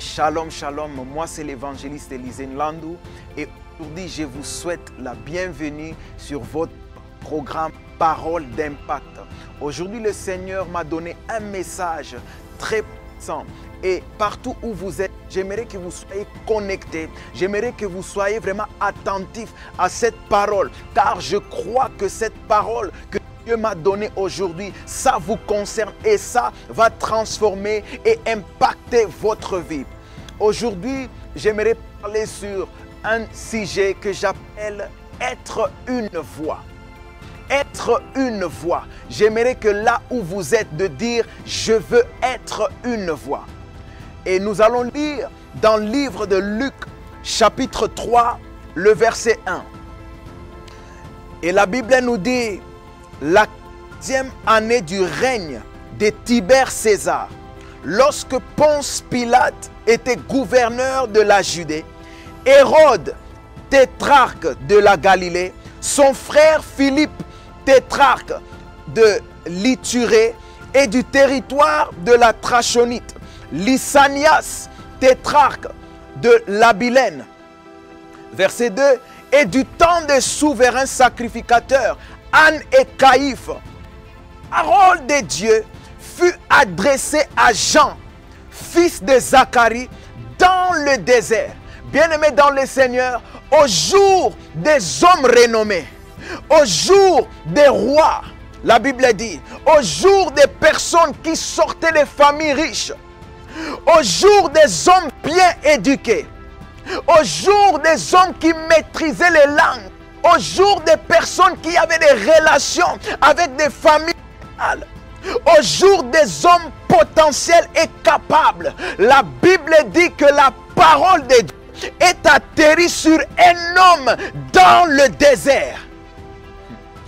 Shalom, shalom, moi c'est l'évangéliste Élisée Nlandou et aujourd'hui je vous souhaite la bienvenue sur votre programme Parole d'impact. Aujourd'hui le Seigneur m'a donné un message très puissant et partout où vous êtes, j'aimerais que vous soyez connectés, j'aimerais que vous soyez vraiment attentifs à cette parole car je crois que cette parole que Dieu m'a donné aujourd'hui, ça vous concerne et ça va transformer et impacter votre vie. Aujourd'hui, j'aimerais parler sur un sujet que j'appelle être une voix. Être une voix. J'aimerais que là où vous êtes de dire je veux être une voix. Et nous allons lire dans le livre de Luc chapitre 3 le verset 1. Et la Bible nous dit la 15e année du règne de Tibère César, lorsque Ponce Pilate était gouverneur de la Judée, Hérode, tétrarque de la Galilée, son frère Philippe, tétrarque de l'Ithurée et du territoire de la Trachonite, Lysanias, tétrarque de l'Abilène. Verset 2. Et du temps des souverains sacrificateurs, Anne et Caïphe, parole de Dieu fut adressée à Jean, fils de Zacharie, dans le désert. Bien-aimé dans le Seigneur, au jour des hommes renommés, au jour des rois, la Bible dit, au jour des personnes qui sortaient des familles riches, au jour des hommes bien éduqués, au jour des hommes qui maîtrisaient les langues, au jour des personnes qui avaient des relations avec des familles, au jour des hommes potentiels et capables, la Bible dit que la parole de Dieu est atterrie sur un homme dans le désert.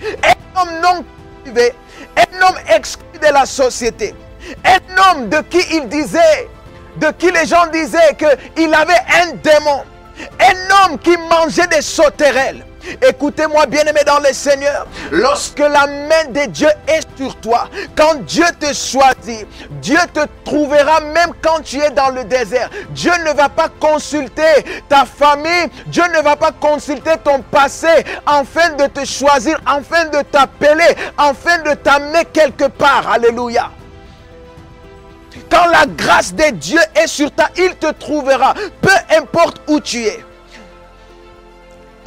Un homme non cultivé, un homme exclu de la société, un homme de qui il disait, de qui les gens disaient qu'il avait un démon, un homme qui mangeait des sauterelles. Écoutez-moi bien-aimé dans le Seigneur, lorsque la main de Dieu est sur toi, quand Dieu te choisit, Dieu te trouvera même quand tu es dans le désert. Dieu ne va pas consulter ta famille, Dieu ne va pas consulter ton passé afin de te choisir, afin de t'appeler, afin de t'amener quelque part. Alléluia. Quand la grâce de Dieu est sur toi, il te trouvera, peu importe où tu es.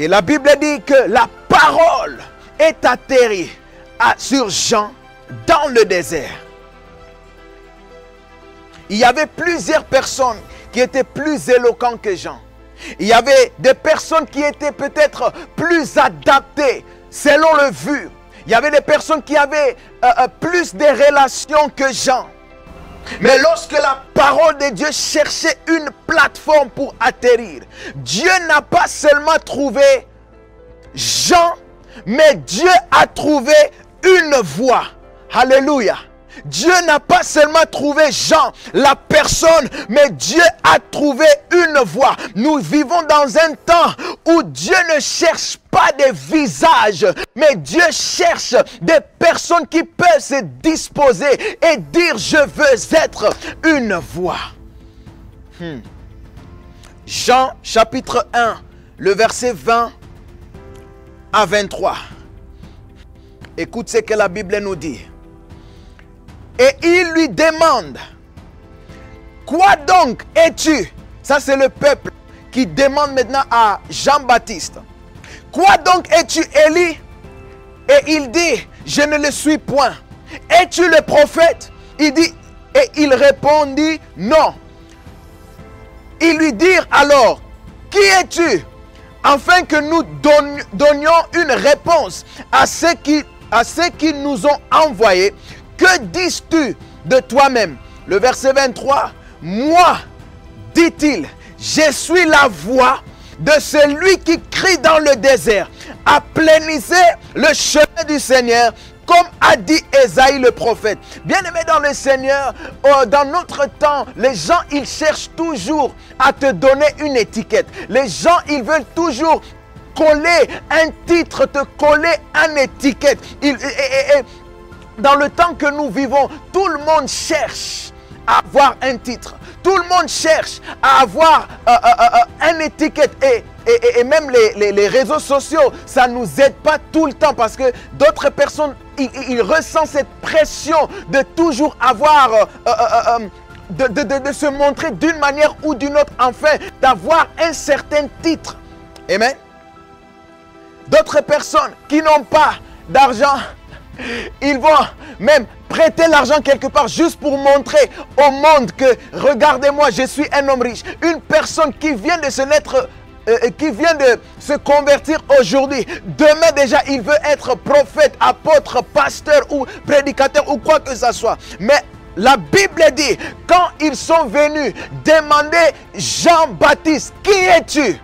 Et la Bible dit que la parole est atterrie sur Jean dans le désert. Il y avait plusieurs personnes qui étaient plus éloquentes que Jean. Il y avait des personnes qui étaient peut-être plus adaptées selon le vu. Il y avait des personnes qui avaient plus de relations que Jean. Mais lorsque la parole de Dieu cherchait une plateforme pour atterrir, Dieu n'a pas seulement trouvé Jean, mais Dieu a trouvé une voix. Alléluia. Dieu n'a pas seulement trouvé Jean, la personne, mais Dieu a trouvé une voix. Nous vivons dans un temps où Dieu ne cherche pas des visages, mais Dieu cherche des personnes qui peuvent se disposer et dire je veux être une voix. Jean chapitre 1, le verset 20 à 23. Écoute ce que la Bible nous dit. Et il lui demande, quoi donc es-tu? Ça c'est le peuple qui demande maintenant à Jean-Baptiste. Quoi donc es-tu, Élie? Et il dit, je ne le suis point. Es-tu le prophète? Il dit, et il répondit, non. Ils lui dirent alors, qui es-tu? Afin que nous donnions une réponse à ceux qui nous ont envoyés. Que dis-tu de toi-même? Le verset 23. Moi, dit-il, je suis la voix de celui qui crie dans le désert. Aplanissez le chemin du Seigneur, comme a dit Ésaïe le prophète. Bien-aimé dans le Seigneur, dans notre temps, les gens, ils cherchent toujours à te donner une étiquette. Les gens, ils veulent toujours coller un titre, te coller une étiquette. Dans le temps que nous vivons, tout le monde cherche à avoir un titre. tout le monde cherche à avoir une étiquette et même les réseaux sociaux, ça ne nous aide pas tout le temps parce que d'autres personnes, ils ressentent cette pression de toujours avoir, de se montrer d'une manière ou d'une autre, enfin, d'avoir un certain titre. Amen. D'autres personnes qui n'ont pas d'argent, ils vont même prêter l'argent quelque part juste pour montrer au monde que regardez-moi, je suis un homme riche. Une personne qui vient de se naître, qui vient de se convertir aujourd'hui, demain déjà il veut être prophète, apôtre, pasteur ou prédicateur ou quoi que ce soit. Mais la Bible dit, quand ils sont venus demander Jean-Baptiste, qui es-tu?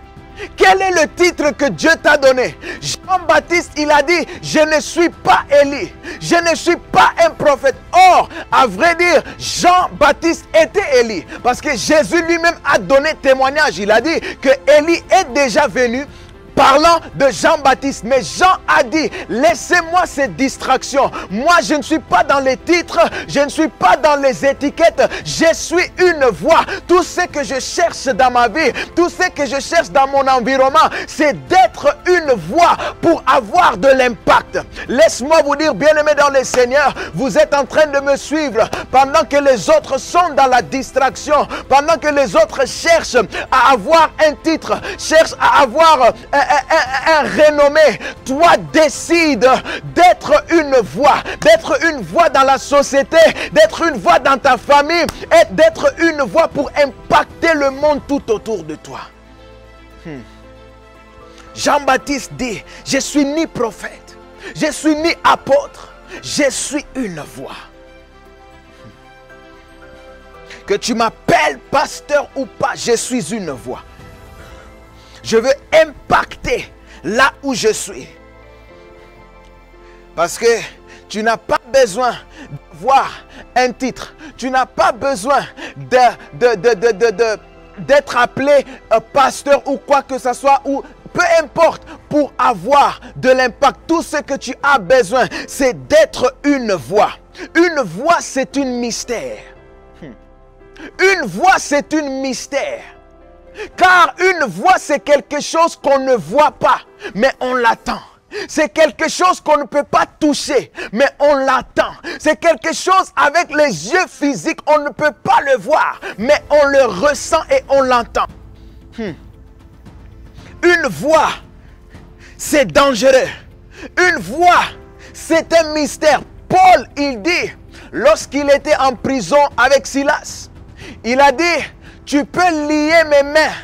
Quel est le titre que Dieu t'a donné? Jean-Baptiste, il a dit, je ne suis pas Élie, je ne suis pas un prophète. Or, à vrai dire, Jean-Baptiste était Élie. Parce que Jésus lui-même a donné témoignage. Il a dit que Élie est déjà venu parlant de Jean-Baptiste. Mais Jean a dit, laissez-moi cette distraction. Moi, je ne suis pas dans les titres, je ne suis pas dans les étiquettes. Je suis une voix. Tout ce que je cherche dans ma vie, tout ce que je cherche dans mon environnement, c'est d'être une voix pour avoir de l'impact. Laisse-moi vous dire, bien-aimés dans le Seigneur, vous êtes en train de me suivre pendant que les autres sont dans la distraction, pendant que les autres cherchent à avoir un titre, cherchent à avoir un renommé. Toi, décide d'être une voix dans la société, d'être une voix dans ta famille et d'être une voix pour impacter le monde tout autour de toi. Jean-Baptiste dit, je suis ni prophète, je suis ni apôtre, je suis une voix. Que tu m'appelles pasteur ou pas, je suis une voix. Je veux impacter là où je suis. Parce que tu n'as pas besoin d'avoir un titre. Tu n'as pas besoin d'être appelé pasteur ou quoi que ce soit. Ou peu importe, pour avoir de l'impact. Tout ce que tu as besoin, c'est d'être une voix. Une voix, c'est un mystère. Une voix, c'est un mystère. Car une voix, c'est quelque chose qu'on ne voit pas, mais on l'attend. C'est quelque chose qu'on ne peut pas toucher, mais on l'attend. C'est quelque chose avec les yeux physiques, on ne peut pas le voir, mais on le ressent et on l'entend. Une voix, c'est dangereux. Une voix, c'est un mystère. Paul, il dit, lorsqu'il était en prison avec Silas, il a dit, tu peux lier mes mains,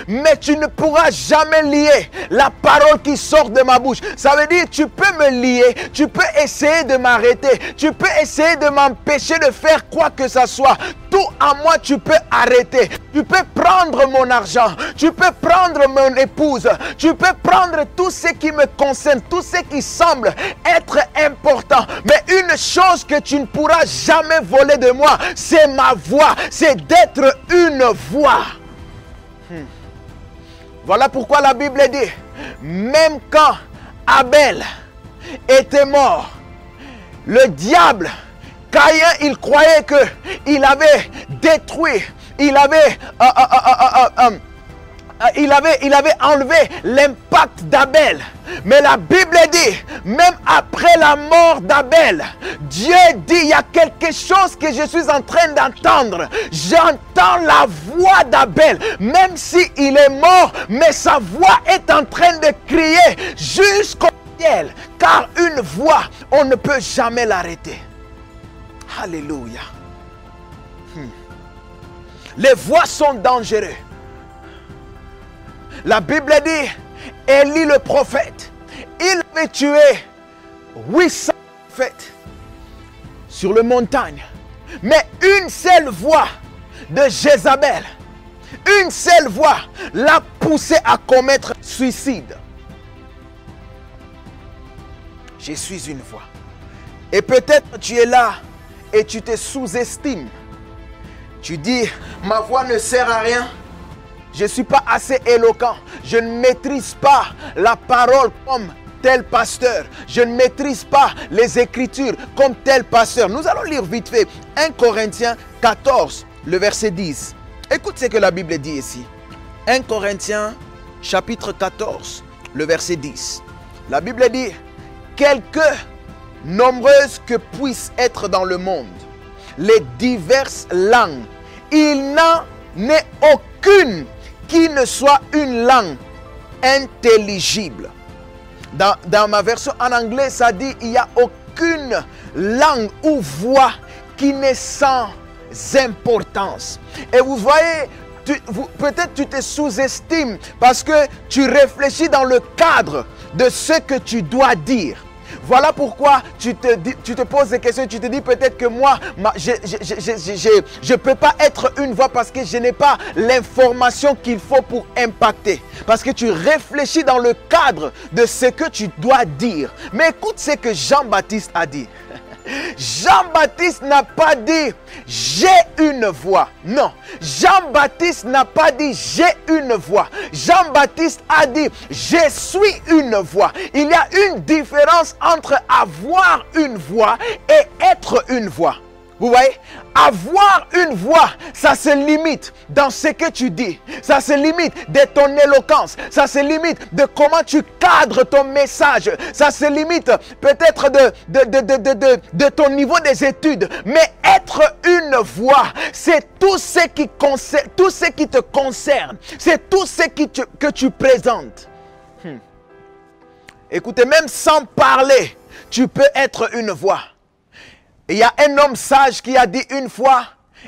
mais tu ne pourras jamais lier la parole qui sort de ma bouche. Ça veut dire, tu peux me lier, tu peux essayer de m'arrêter, tu peux essayer de m'empêcher de faire quoi que ce soit. Tout à moi, tu peux arrêter. Tu peux prendre mon argent, tu peux prendre mon épouse, tu peux prendre tout ce qui me concerne, tout ce qui semble être important. Mais une chose que tu ne pourras jamais voler de moi, c'est ma voix, c'est d'être une voix. Voilà pourquoi la Bible dit, même quand Abel était mort, le diable, Caïn, il croyait qu'il avait détruit, il avait enlevé l'impact d'Abel. Mais la Bible dit, même après la mort d'Abel, Dieu dit, il y a quelque chose que je suis en train d'entendre. J'entends la voix d'Abel, même s'il est mort, mais sa voix est en train de crier jusqu'au ciel. Car une voix, on ne peut jamais l'arrêter. Alléluia. Les voix sont dangereuses. La Bible dit, Élie le prophète, il avait tué 800 prophètes sur le montagne. Mais une seule voix de Jézabel, une seule voix l'a poussé à commettre suicide. Je suis une voix. Et peut-être tu es là et tu te sous-estimes. Tu dis, ma voix ne sert à rien. Je ne suis pas assez éloquent. Je ne maîtrise pas la parole comme tel pasteur. Je ne maîtrise pas les Écritures comme tel pasteur. Nous allons lire vite fait 1 Corinthiens 14, le verset 10. Écoute ce que la Bible dit ici. 1 Corinthiens chapitre 14, le verset 10. La Bible dit, quelque nombreuses que puissent être dans le monde les diverses langues, il n'en est aucune qui ne soit une langue intelligible. Dans ma version en anglais, ça dit, il n'y a aucune langue ou voix qui n'est sans importance. Et vous voyez, peut-être tu te sous-estimes parce que tu réfléchis dans le cadre de ce que tu dois dire. Voilà pourquoi tu te poses des questions, tu te dis peut-être que moi, je ne peux pas être une voix parce que je n'ai pas l'information qu'il faut pour impacter. Parce que tu réfléchis dans le cadre de ce que tu dois dire. Mais écoute ce que Jean-Baptiste a dit. Jean-Baptiste n'a pas dit j'ai une voix. Non, Jean-Baptiste n'a pas dit j'ai une voix. Jean-Baptiste a dit je suis une voix. Il y a une différence entre avoir une voix et être une voix. Vous voyez, avoir une voix, ça se limite dans ce que tu dis. Ça se limite de ton éloquence. Ça se limite de comment tu cadres ton message. Ça se limite peut-être de ton niveau des études. Mais être une voix, c'est tout ce qui te concerne. C'est tout ce que tu présentes. Écoutez, même sans parler, tu peux être une voix. Il y a un homme sage qui a dit une fois,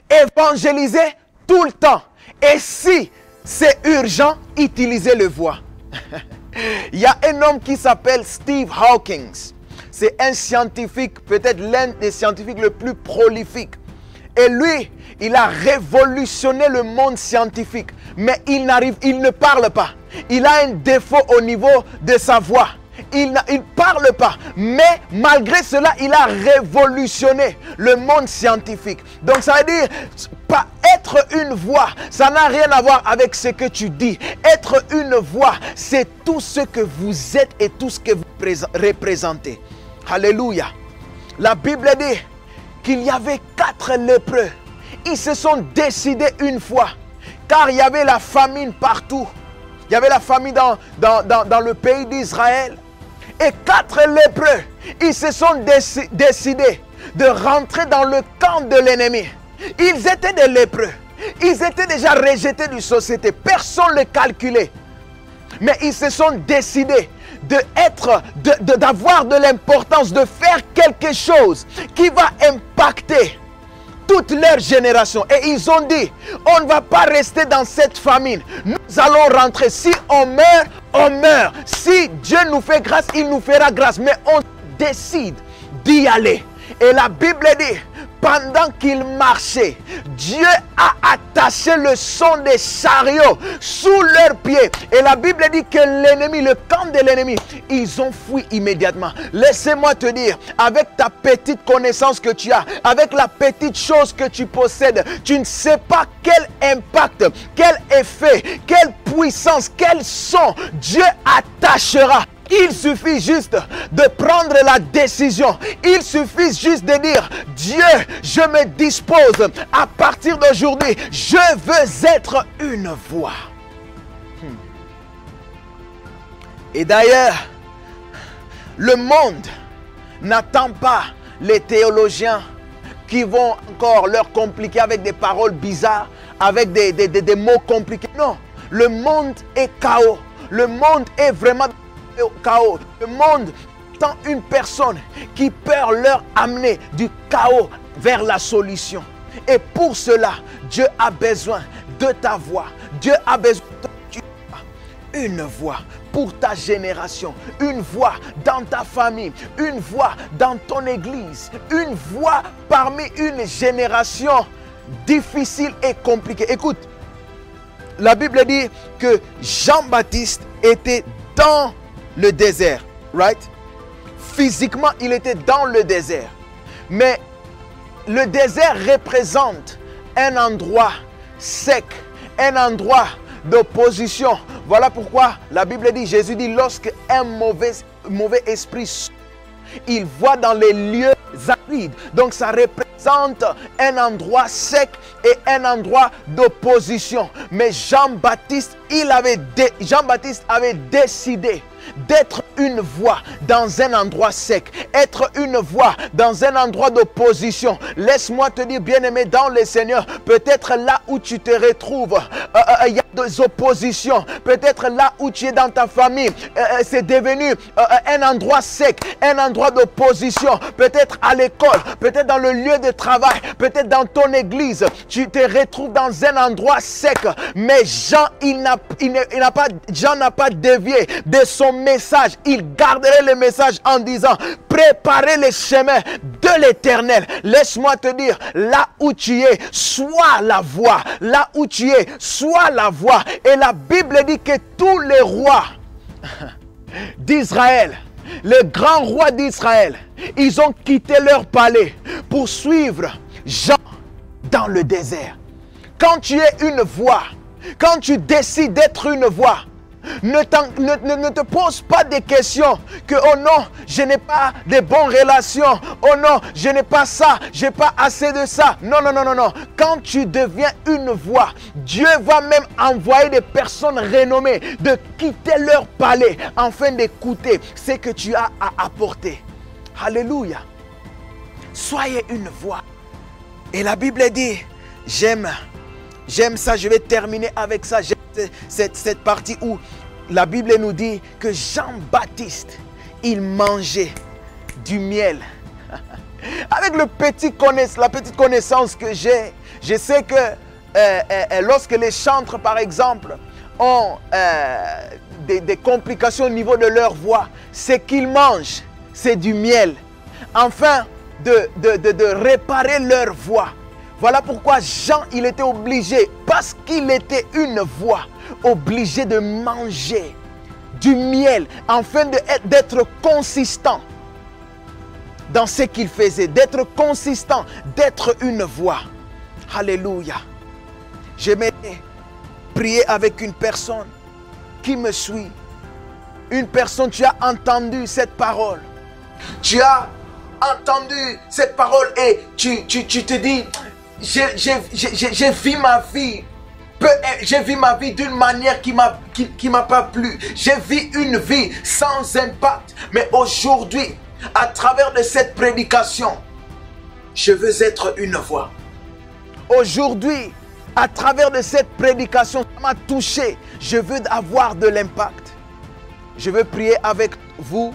évangélisez tout le temps. Et si c'est urgent, utilisez le voix. Il y a un homme qui s'appelle Steve Hawking. C'est un scientifique, peut-être l'un des scientifiques le plus prolifique. Et lui, il a révolutionné le monde scientifique. Mais il ne parle pas. Il a un défaut au niveau de sa voix. Il ne parle pas, mais malgré cela, il a révolutionné le monde scientifique. Donc ça veut dire, pas être une voix, ça n'a rien à voir avec ce que tu dis. Être une voix, c'est tout ce que vous êtes et tout ce que vous représentez. Alléluia. La Bible dit qu'il y avait 4 lépreux. Ils se sont décidés une fois, car il y avait la famine partout. Il y avait la famine dans le pays d'Israël. Et 4 lépreux, ils se sont décidés de rentrer dans le camp de l'ennemi. Ils étaient des lépreux. Ils étaient déjà rejetés de la société. Personne ne les calculait. Mais ils se sont décidés d'avoir de l'importance, de faire quelque chose qui va impacter toute leur génération. Et ils ont dit, on ne va pas rester dans cette famine. Nous allons rentrer. Si on meurt, on meurt. Si Dieu nous fait grâce, il nous fera grâce. Mais on décide d'y aller. Et la Bible dit, pendant qu'ils marchaient, Dieu a attaché le son des chariots sous leurs pieds. Et la Bible dit que l'ennemi, le camp de l'ennemi, ils ont fui immédiatement. Laissez-moi te dire, avec ta petite connaissance que tu as, avec la petite chose que tu possèdes, tu ne sais pas quel impact, quel effet, quelle puissance, quel son Dieu attachera. Il suffit juste de prendre la décision. Il suffit juste de dire, Dieu, je me dispose. À partir d'aujourd'hui, je veux être une voix. Et d'ailleurs, le monde n'attend pas les théologiens qui vont encore leur compliquer avec des paroles bizarres, avec des mots compliqués. Non, le monde est chaos. Le monde est vraiment chaos. Le monde tant une personne qui peut leur amener du chaos vers la solution. Et pour cela, Dieu a besoin de ta voix. Dieu a besoin de une voix pour ta génération, une voix dans ta famille, une voix dans ton église, une voix parmi une génération difficile et compliquée. Écoute, la Bible dit que Jean-Baptiste était dans le désert, right? Physiquement, il était dans le désert. Mais le désert représente un endroit sec, un endroit d'opposition. Voilà pourquoi la Bible dit, Jésus dit, lorsque un mauvais esprit, il voit dans les lieux arides. Donc ça représente représente un endroit sec et un endroit d'opposition. Mais Jean-Baptiste avait décidé d'être une voix dans un endroit sec, être une voix dans un endroit d'opposition. Laisse-moi te dire, bien-aimé dans le Seigneur, peut-être là où tu te retrouves, il y a des oppositions. Peut-être là où tu es dans ta famille, c'est devenu un endroit sec, un endroit d'opposition. Peut-être à l'école, peut-être dans le lieu de travail, peut-être dans ton église, tu te retrouves dans un endroit sec. Mais Jean n'a pas dévié de son message. Il garderait le message en disant: préparez le chemin de l'Éternel. Laisse-moi te dire, là où tu es, sois la voix. Là où tu es, sois la voix. Et la Bible dit que tous les rois d'Israël, les grands rois d'Israël, ils ont quitté leur palais pour suivre Jean dans le désert. Quand tu es une voix, quand tu décides d'être une voix, ne te pose pas des questions que oh non, je n'ai pas de bonnes relations, oh non, je n'ai pas ça, je n'ai pas assez de ça. Non, non, non, non, non. Quand tu deviens une voix, Dieu va même envoyer des personnes renommées de quitter leur palais afin d'écouter ce que tu as à apporter. Alléluia. Soyez une voix. Et la Bible dit, j'aime ça, je vais terminer avec ça. Cette partie où la Bible nous dit que Jean-Baptiste, il mangeait du miel. Avec la petite connaissance que j'ai, je sais que lorsque les chantres, par exemple, ont des complications au niveau de leur voix, ce qu'ils mangent, c'est du miel. Afin de réparer leur voix. Voilà pourquoi Jean, il était obligé, parce qu'il était une voix, obligé de manger du miel, afin d'être consistant dans ce qu'il faisait, d'être consistant, d'être une voix. Alléluia. J'aimerais prier avec une personne qui me suit. Une personne, tu as entendu cette parole. Tu as entendu cette parole et tu te dis, j'ai vu ma vie. J'ai vu ma vie d'une manière qui m'a pas plu. J'ai vu une vie sans impact. Mais aujourd'hui, à travers de cette prédication, je veux être une voix. Aujourd'hui, à travers de cette prédication, ça m'a touché. Je veux avoir de l'impact. Je veux prier avec vous,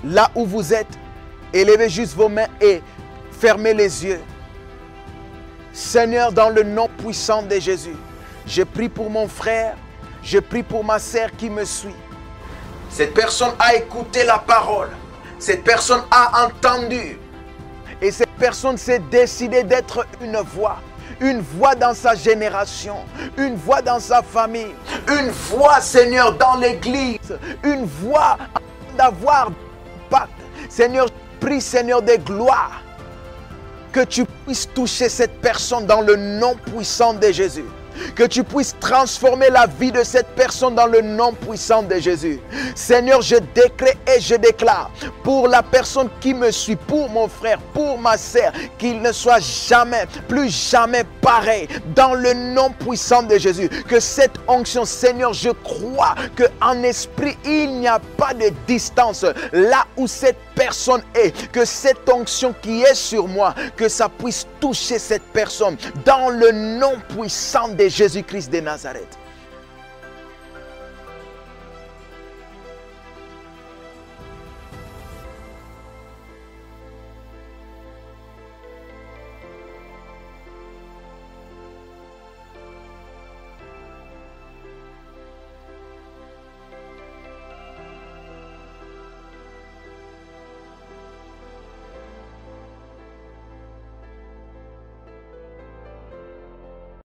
là où vous êtes. Élevez juste vos mains et fermez les yeux. Seigneur, dans le nom puissant de Jésus, je prie pour mon frère, je prie pour ma sœur qui me suit. Cette personne a écouté la parole, cette personne a entendu et cette personne s'est décidée d'être une voix dans sa génération, une voix dans sa famille, une voix, Seigneur, dans l'église, une voix d'avoir impact. Seigneur, je prie, Seigneur de gloire, que tu puisses toucher cette personne dans le nom puissant de Jésus. Que tu puisses transformer la vie de cette personne dans le nom puissant de Jésus. Seigneur, je décrète et je déclare pour la personne qui me suit, pour mon frère, pour ma sœur, qu'il ne soit jamais, plus jamais pareil dans le nom puissant de Jésus. Que cette onction, Seigneur, je crois qu'en esprit, il n'y a pas de distance là où cette personne est. Que cette onction qui est sur moi, que ça puisse toucher cette personne dans le nom puissant de Jésus-Christ de Nazareth.